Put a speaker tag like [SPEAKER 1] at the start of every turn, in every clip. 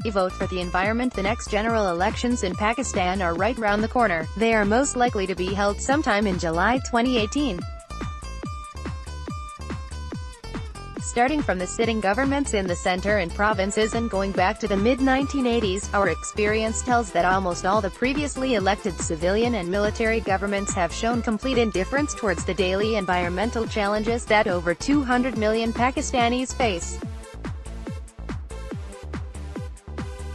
[SPEAKER 1] Vote for the environment. The next general elections in Pakistan are right round the corner. They are most likely to be held sometime in July 2018. Starting from the sitting governments in the center and provinces and going back to the mid-1980s, our experience tells that almost all the previously elected civilian and military governments have shown complete indifference towards the daily environmental challenges that over 200 million Pakistanis face.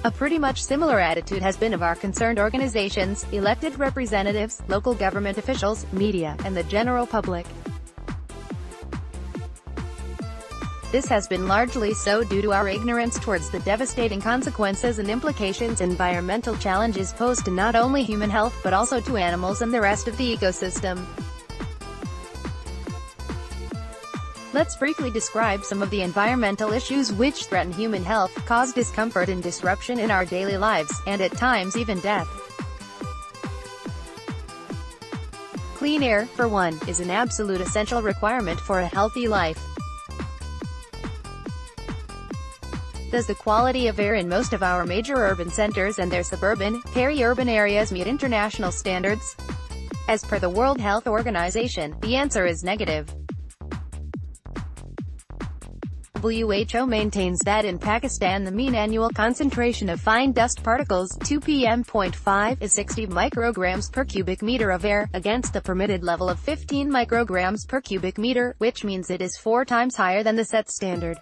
[SPEAKER 1] A pretty much similar attitude has been of our concerned organizations, elected representatives, local government officials, media, and the general public. This has been largely so due to our ignorance towards the devastating consequences and implications environmental challenges pose to not only human health but also to animals and the rest of the ecosystem. Let's briefly describe some of the environmental issues which threaten human health, cause discomfort and disruption in our daily lives, and at times even death. Clean air, for one, is an absolute essential requirement for a healthy life. Does the quality of air in most of our major urban centers and their suburban, peri-urban areas meet international standards? As per the World Health Organization, the answer is negative. WHO maintains that in Pakistan the mean annual concentration of fine dust particles, 2 pm.5, is 60 micrograms per cubic meter of air, against the permitted level of 15 micrograms per cubic meter, which means it is 4 times higher than the set standard.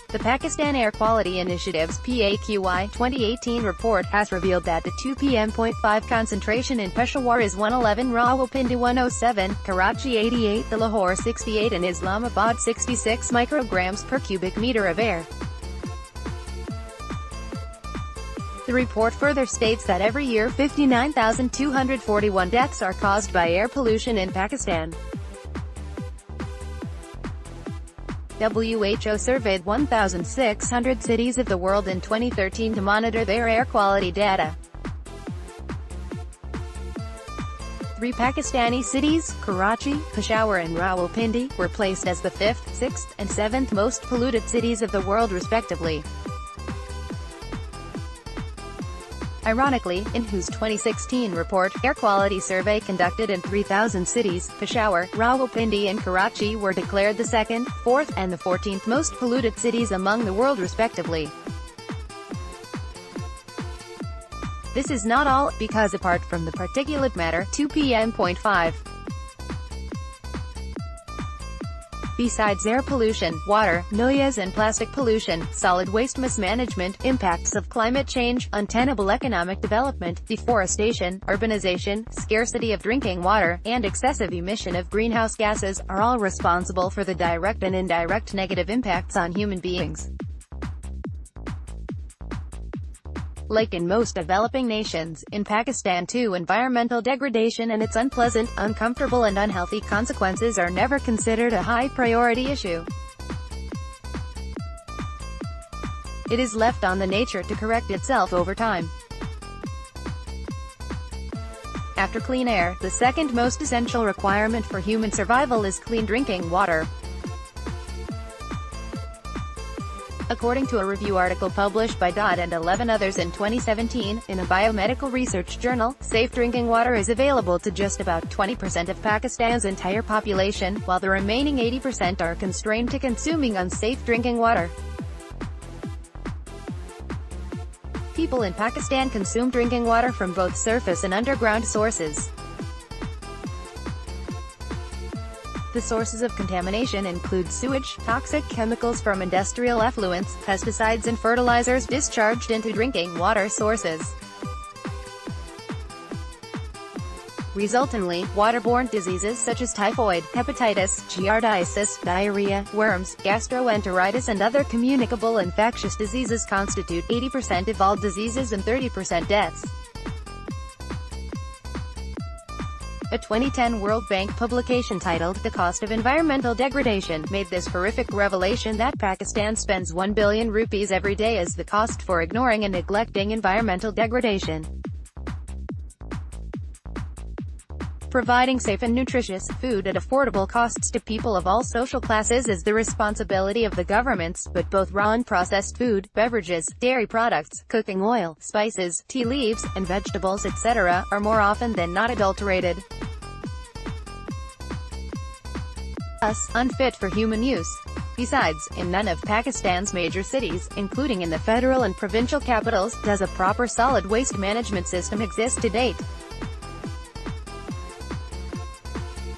[SPEAKER 1] The Pakistan Air Quality Initiative's PAQI 2018 report has revealed that the 2 pm.5 concentration in Peshawar is 111, Rawalpindi 107, Karachi 88, the Lahore 68 and Islamabad 66 micrograms per cubic meter of air. The report further states that every year 59,241 deaths are caused by air pollution in Pakistan. WHO surveyed 1,600 cities of the world in 2013 to monitor their air quality data. 3 Pakistani cities, Karachi, Peshawar and Rawalpindi, were placed as the 5th, 6th, and 7th most polluted cities of the world respectively. Ironically, in WHO's 2016 report, air quality survey conducted in 3,000 cities, Peshawar, Rawalpindi and Karachi were declared the 2nd, 4th, and the 14th most polluted cities among the world respectively. This is not all, because apart from the particulate matter, 2 pm.5, besides air pollution, water, noise and plastic pollution, solid waste mismanagement, impacts of climate change, untenable economic development, deforestation, urbanization, scarcity of drinking water, and excessive emission of greenhouse gases, are all responsible for the direct and indirect negative impacts on human beings. Like in most developing nations, in Pakistan too, environmental degradation and its unpleasant, uncomfortable and unhealthy consequences are never considered a high-priority issue. It is left on the nature to correct itself over time. After clean air, the second most essential requirement for human survival is clean drinking water. According to a review article published by Dodd and 11 others in 2017, in a biomedical research journal, safe drinking water is available to just about 20% of Pakistan's entire population, while the remaining 80% are constrained to consuming unsafe drinking water. People in Pakistan consume drinking water from both surface and underground sources. The sources of contamination include sewage, toxic chemicals from industrial effluents, pesticides and fertilizers discharged into drinking water sources. Resultantly, waterborne diseases such as typhoid, hepatitis, giardiasis, diarrhea, worms, gastroenteritis and other communicable infectious diseases constitute 80% of all diseases and 30% deaths. A 2010 World Bank publication titled "The Cost of Environmental Degradation" made this horrific revelation that Pakistan spends 1 billion rupees every day as the cost for ignoring and neglecting environmental degradation. Providing safe and nutritious food at affordable costs to people of all social classes is the responsibility of the governments, but both raw and processed food, beverages, dairy products, cooking oil, spices, tea leaves, and vegetables, etc., are more often than not adulterated, thus unfit for human use. Besides, in none of Pakistan's major cities, including in the federal and provincial capitals, does a proper solid waste management system exist to date.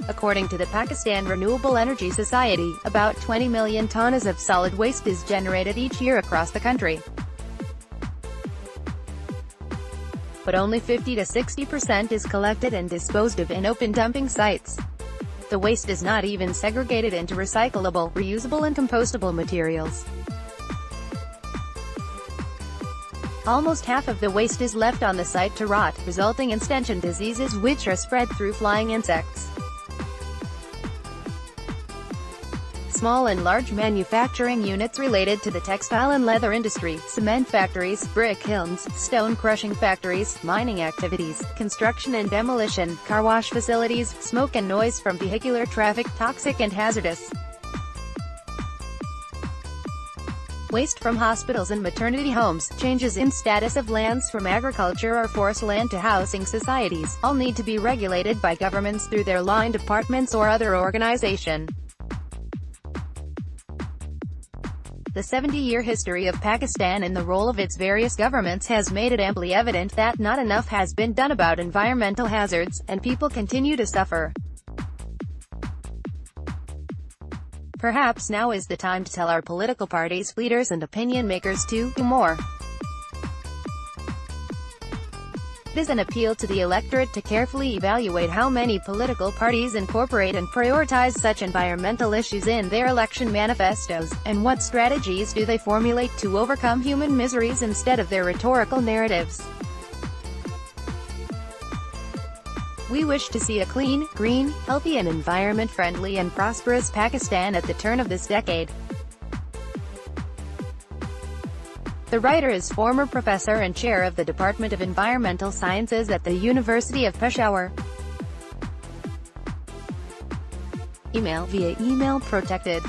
[SPEAKER 1] According to the Pakistan Renewable Energy Society, about 20 million tons of solid waste is generated each year across the country. But only 50 to 60% is collected and disposed of in open dumping sites. The waste is not even segregated into recyclable, reusable and compostable materials. Almost half of the waste is left on the site to rot, resulting in stench and diseases which are spread through flying insects. Small and large manufacturing units related to the textile and leather industry, cement factories, brick kilns, stone crushing factories, mining activities, construction and demolition, car wash facilities, smoke and noise from vehicular traffic, toxic and hazardous. Waste from hospitals and maternity homes, changes in status of lands from agriculture or forest land to housing societies, all need to be regulated by governments through their line departments or other organization. The 70-year history of Pakistan and the role of its various governments has made it amply evident that not enough has been done about environmental hazards, and people continue to suffer. Perhaps now is the time to tell our political parties, leaders and opinion makers to do more. It is an appeal to the electorate to carefully evaluate how many political parties incorporate and prioritize such environmental issues in their election manifestos, and what strategies do they formulate to overcome human miseries instead of their rhetorical narratives. We wish to see a clean, green, healthy and environment-friendly and prosperous Pakistan at the turn of this decade. The writer is former professor and chair of the Department of Environmental Sciences at the University of Peshawar. Email via email protected.